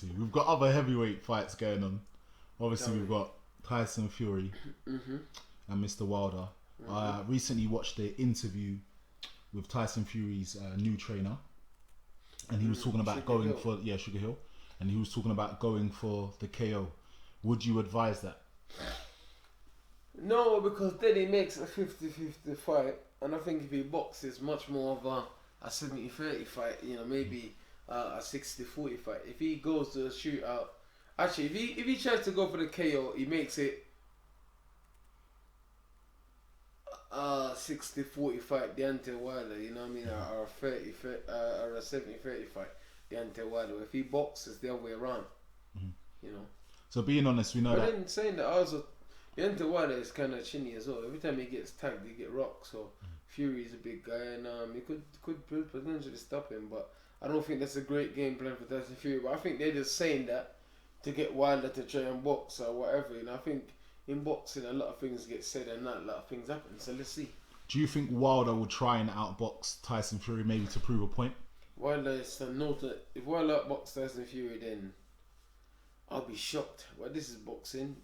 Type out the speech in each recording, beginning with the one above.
We've got other heavyweight fights going on. Obviously, we've got Tyson Fury and Mr. Wilder. I recently watched the interview with Tyson Fury's new trainer, and he was talking about going for Sugar Hill, and he was talking about going for the KO. Would you advise that? No, because then he makes a 50-50 fight, and I think if he boxes, much more of a 70-30 fight. You know, maybe a 60-40 fight. If he goes to a shootout, actually, if he tries to go for the KO, he makes it 60-40 fight, Deontay Wilder, you know what I mean, or a 70-30 fight, Deontay Wilder. If he boxes the other way around, you know. So being honest, we know that. But then saying that also, Deontay Wilder is kind of chinny as well. Every time he gets tagged, he get rocked. So Fury's a big guy, and he could potentially stop him. But I don't think that's a great game plan for Tyson Fury. But I think they're just saying that to get Wilder to try and box or whatever. You know, I think in boxing, a lot of things get said and not a lot of things happen. So let's see. Do you think Wilder will try and outbox Tyson Fury maybe to prove a point? Wilder is a note. If Wilder outboxes Tyson Fury, then I'll be shocked. Well, this is boxing.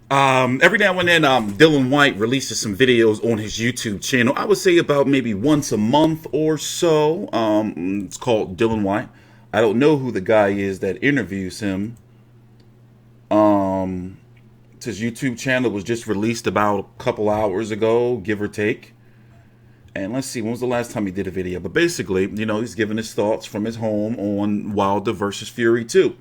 Every now and then, Dylan Whyte releases some videos on his YouTube channel. I would say about maybe once a month or so. It's called Dylan Whyte. I don't know who the guy is that interviews him. His YouTube channel was just released about a couple hours ago, give or take. And let's see, when was the last time he did a video? But basically, you know, he's giving his thoughts from his home on Wilder versus Fury 2.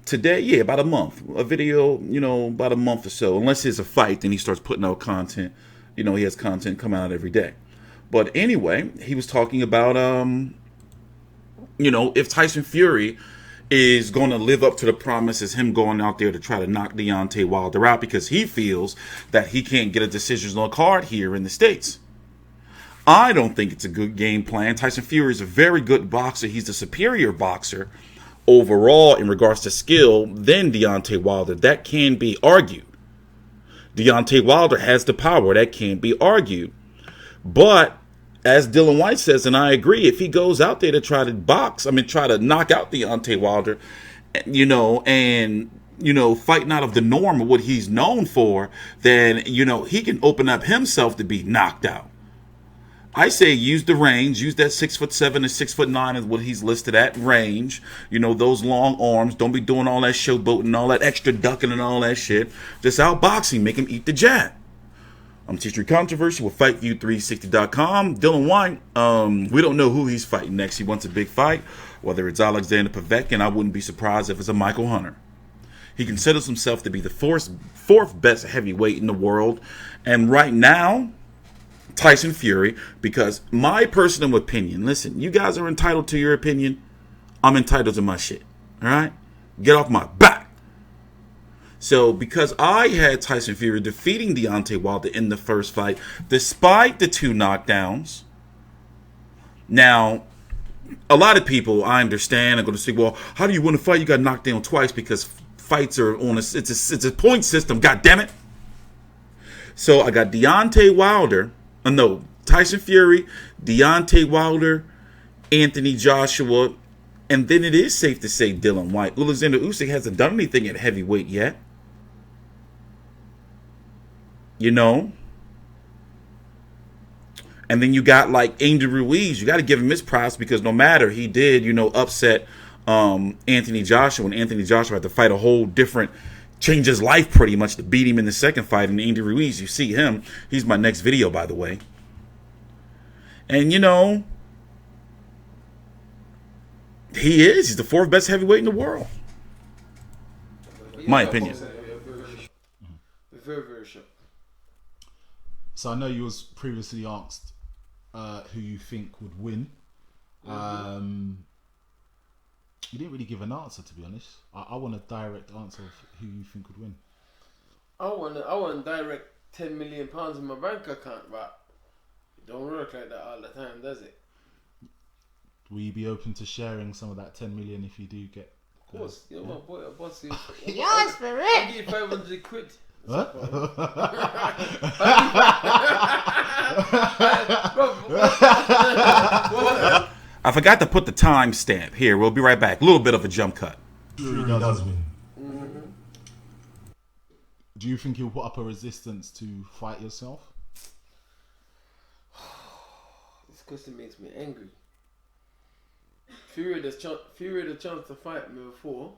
Today, about a month. A video, you know, about a month or so. Unless it's a fight, then he starts putting out content. You know, he has content coming out every day. But anyway, he was talking about, you know, if Tyson Fury is going to live up to the promise as him going out there to try to knock Deontay Wilder out because he feels that he can't get a decision on the card here in the States. I don't think it's a good game plan. Tyson Fury is a very good boxer. He's the superior boxer overall in regards to skill than Deontay Wilder. That can be argued. Deontay Wilder has the power. That can't be argued. But as Dylan Whyte says, and I agree, if he goes out there to try to knock out Deontay Wilder, you know, and, you know, fighting out of the norm of what he's known for, then, you know, he can open up himself to be knocked out. I say use the range, use that 6'7" and 6'9" is what he's listed at, range. You know, those long arms. Don't be doing all that showboating and all that extra ducking and all that shit. Just outboxing, make him eat the jab. I'm TstreeT Controversy with FightView360.com. Dylan Whyte, we don't know who he's fighting next. He wants a big fight, whether it's Alexander Povetkin. I wouldn't be surprised if it's a Michael Hunter. He considers himself to be the fourth best heavyweight in the world. And right now, Tyson Fury, because my personal opinion, listen, you guys are entitled to your opinion. I'm entitled to my shit. All right? Get off my back. So, because I had Tyson Fury defeating Deontay Wilder in the first fight, despite the 2 knockdowns. Now, a lot of people, I understand, are going to say, well, how do you win a fight? You got knocked down twice because fights are on it's a point system, God damn it. So, I got Tyson Fury, Deontay Wilder, Anthony Joshua, and then it is safe to say Dylan Whyte. Alexander Usyk hasn't done anything at heavyweight yet. You know? And then you got like Angel Ruiz. You got to give him his props because no matter, he did, you know, upset Anthony Joshua. And Anthony Joshua had to fight a whole different, change his life pretty much to beat him in the second fight. And Angel Ruiz, you see him. He's my next video, by the way. And, you know, he's the 4th best heavyweight in the world. My opinion. Very, very sure. So I know you was previously asked who you think would win. You didn't really give an answer, to be honest. I want a direct answer of who you think would win. I want direct £10 million in my bank account, but it don't work like that all the time, does it? Will you be open to sharing some of that 10 million if you do get? Of course, you know, my boy, I'll boss you. Yes, for it. I'll give you 500 quid. What? I forgot to put the timestamp here. We'll be right back. A little bit of a jump cut. Fury does win. Do you think you'll put up a resistance to fight yourself? This question makes me angry. Fury had a chance to fight me before.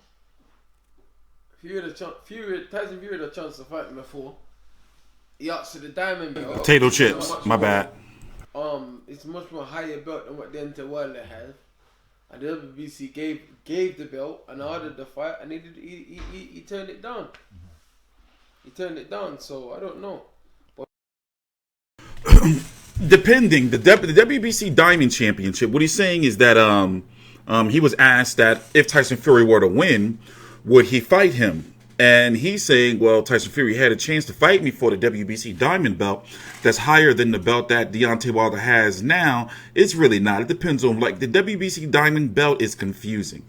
Tyson Fury had a chance to fight me before. He asked for the diamond belt. Potato chips. My bad. It's much more higher belt than what Deontay Wilder has. And the WBC gave the belt and ordered the fight, and he turned it down. He turned it down, so I don't know. But depending, the WBC Diamond Championship, what he's saying is that he was asked that if Tyson Fury were to win, would he fight him? And he's saying, well, Tyson Fury had a chance to fight me for the WBC Diamond belt that's higher than the belt that Deontay Wilder has now. It's really not. It depends on, like, the WBC Diamond belt is confusing.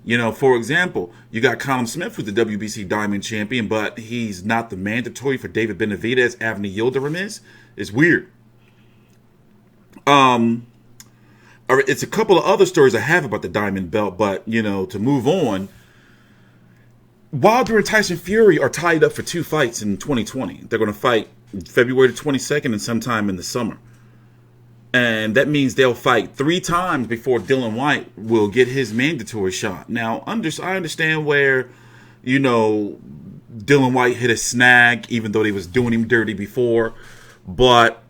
You know, for example, you got Callum Smith, who's the WBC Diamond champion, but he's not the mandatory for David Benavidez, Avni Yildirim is. It's weird. It's a couple of other stories I have about the Diamond belt, but, you know, to move on, Wilder and Tyson Fury are tied up for 2 fights in 2020. They're going to fight February the 22nd and sometime in the summer. And that means they'll fight 3 times before Dillian Whyte will get his mandatory shot. Now, I understand where, you know, Dillian Whyte hit a snag, even though they was doing him dirty before. But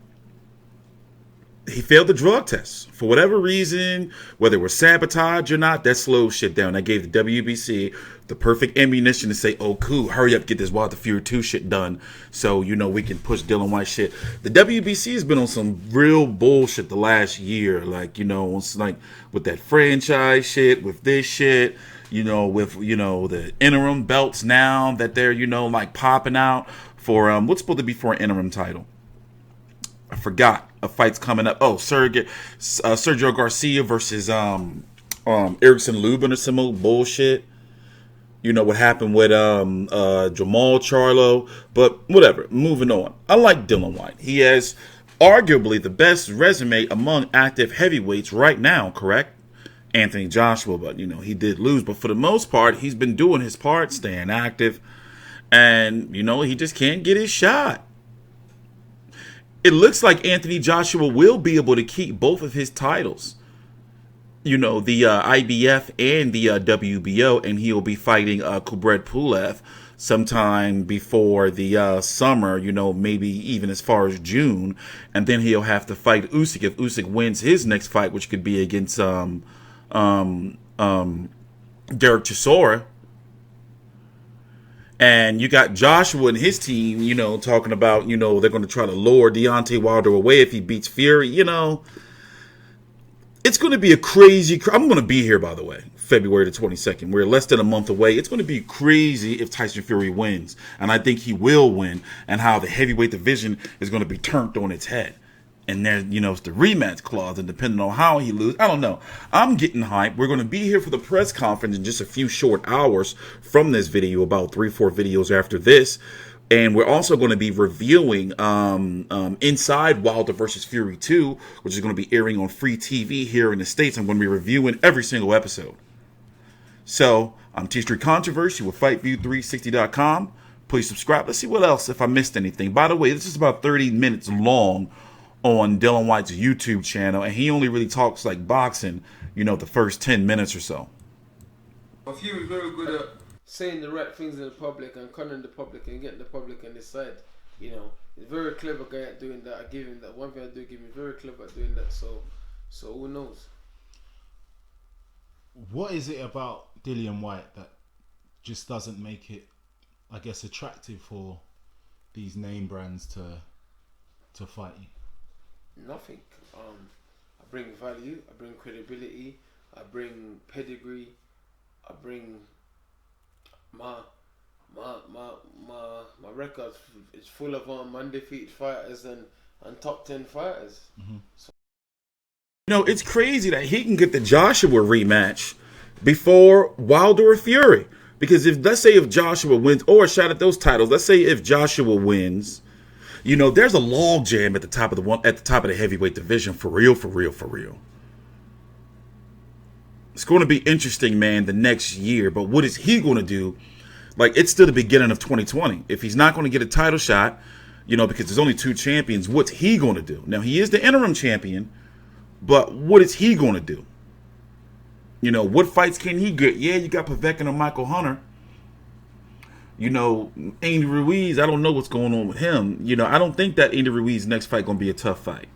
he failed the drug test. For whatever reason, whether it was sabotage or not, that slowed shit down. That gave the WBC the perfect ammunition to say, oh, cool, hurry up, get this Wilder Fury 2 shit done so, you know, we can push Dillian Whyte shit. The WBC has been on some real bullshit the last year. Like, you know, it's like with that franchise shit, with this shit, you know, with, you know, the interim belts now that they're, you know, like popping out for, what's supposed to be for an interim title? I forgot. A fight's coming up. Oh, Sergio Garcia versus Erickson Lubin or some old bullshit. You know what happened with Jamal Charlo, but whatever. Moving on. I like Dillian Whyte. He has arguably the best resume among active heavyweights right now, correct? Anthony Joshua, but you know, he did lose. But for the most part, he's been doing his part, staying active, and you know, he just can't get his shot. It looks like Anthony Joshua will be able to keep both of his titles. You know, the IBF and the WBO, and he'll be fighting Kubrat Pulev sometime before the summer, you know, maybe even as far as June. And then he'll have to fight Usyk if Usyk wins his next fight, which could be against Derek Chisora. And you got Joshua and his team, you know, talking about, you know, they're going to try to lure Deontay Wilder away if he beats Fury, you know. It's going to be a crazy... I'm going to be here, by the way, February the 22nd. We're less than a month away. It's going to be crazy if Tyson Fury wins. And I think he will win. And how the heavyweight division is going to be turned on its head. And there's, you know, it's the rematch clause. And depending on how he loses, I don't know. I'm getting hyped. We're going to be here for the press conference in just a few short hours from this video, about 3-4 videos after this. And we're also going to be reviewing Inside Wilder vs. Fury 2, which is going to be airing on free TV here in the States. I'm going to be reviewing every single episode. So, I'm TstreeT Controversy with FightView360.com. Please subscribe. Let's see what else, if I missed anything. By the way, this is about 30 minutes long on Dillian Whyte's YouTube channel, and he only really talks like boxing, you know, the first 10 minutes or so. Fury's very good at saying the right things in the public and conning the public and getting the public on his side. You know, he's a very clever guy at doing that. I give him that. One thing I do give him, very clever at doing that. So who knows? What is it about Dillian Whyte that just doesn't make it, I guess, attractive for these name brands to fight you? Nothing. I bring value. I bring credibility. I bring pedigree. I bring my record is full of undefeated fighters and top 10 fighters. Mm-hmm. So, you know, it's crazy that he can get the Joshua rematch before Wilder or Fury. Because let's say if Joshua wins, or a shot at those titles, let's say if Joshua wins, you know, there's a log jam at the top of the heavyweight division, for real. It's going to be interesting, man, the next year. But what is he going to do? Like, it's still the beginning of 2020. If he's not going to get a title shot, because there's only 2 champions, what's he going to do? Now, he is the interim champion, but what is he going to do? What fights can he get? Yeah, you got Povetkin and Michael Hunter. Andy Ruiz, I don't know what's going on with him. I don't think that Andy Ruiz next fight going to be a tough fight.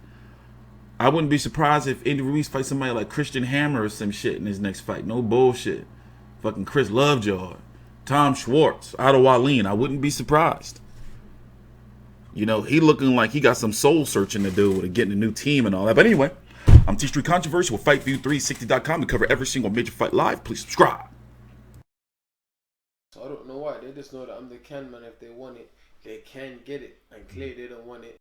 I wouldn't be surprised if Andy Ruiz fights somebody like Christian Hammer or some shit in his next fight. No bullshit. Fucking Chris Lovejoy, Tom Schwartz, Otto Wallin. I wouldn't be surprised. He looking like he got some soul searching to do with getting a new team and all that. But anyway, I'm TstreeT Controversy with FightView360.com. We cover every single major fight live. Please subscribe. So I don't know why. They just know that I'm the can man. If they want it, they can get it. And Clay, they don't want it.